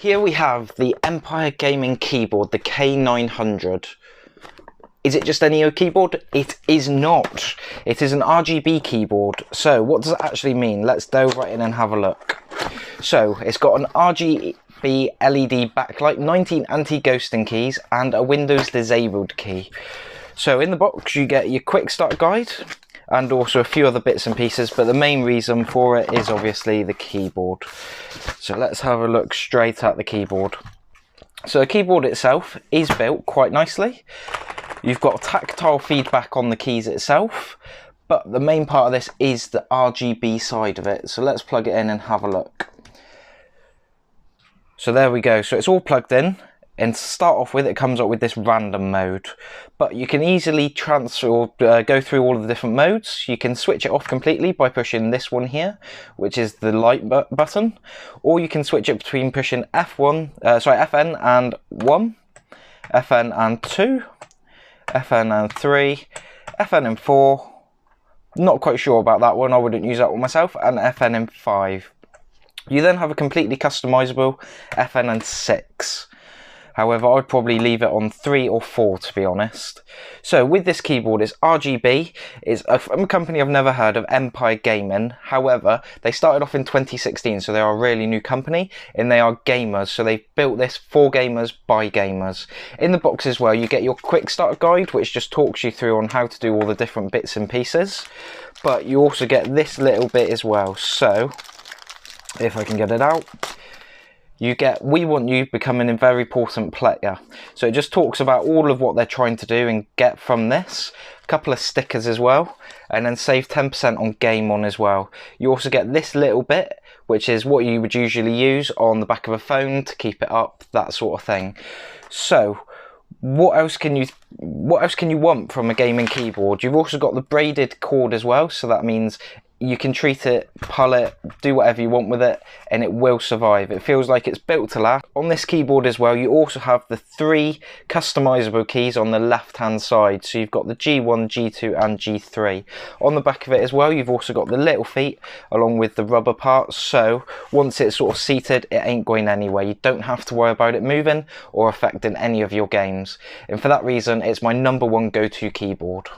Here we have the Empire Gaming keyboard, the K900. Is it just any old keyboard? It is not. It is an RGB keyboard. So what does that actually mean? Let's delve right in and have a look. So it's got an RGB LED backlight, 19 anti-ghosting keys, and a Windows disabled key. So in the box you get your quick start guide and also a few other bits and pieces, but the main reason for it is obviously the keyboard. So let's have a look straight at the keyboard. So the keyboard itself is built quite nicely. You've got tactile feedback on the keys itself, but the main part of this is the RGB side of it. So let's plug it in and have a look. So there we go, so it's all plugged in, and to start off with it comes up with this random mode, but you can easily transfer or go through all of the different modes. You can switch it off completely by pushing this one here, which is the light button, or you can switch it between pushing FN and 1, FN and 2, FN and 3, FN and 4, not quite sure about that one, I wouldn't use that one myself, and FN and 5. You then have a completely customizable FN and 6. However, I'd probably leave it on 3 or 4 to be honest. So with this keyboard, it's RGB. It's from a company I've never heard of, Empire Gaming. However, they started off in 2016, so they are a really new company, and they are gamers. So they've built this for gamers by gamers. In the box as well, you get your quick start guide, which just talks you through on how to do all the different bits and pieces. But you also get this little bit as well. So if I can get it out, you get "We Want You, Becoming a Very Important Player." So it just talks about all of what they're trying to do and get from this. A couple of stickers as well, and then save 10% on Game On as well. You also get this little bit, which is what you would usually use on the back of a phone to keep it up, that sort of thing. So what else can you want from a gaming keyboard? You've also got the braided cord as well, so that means you can treat it, pull it, do whatever you want with it, and it will survive. It feels like it's built to last. On this keyboard as well, you also have the 3 customizable keys on the left hand side. So you've got the G1, G2 and G3. On the back of it as well, you've also got the little feet along with the rubber parts. So once it's sort of seated, it ain't going anywhere. You don't have to worry about it moving or affecting any of your games. And for that reason, it's my #1 go-to keyboard.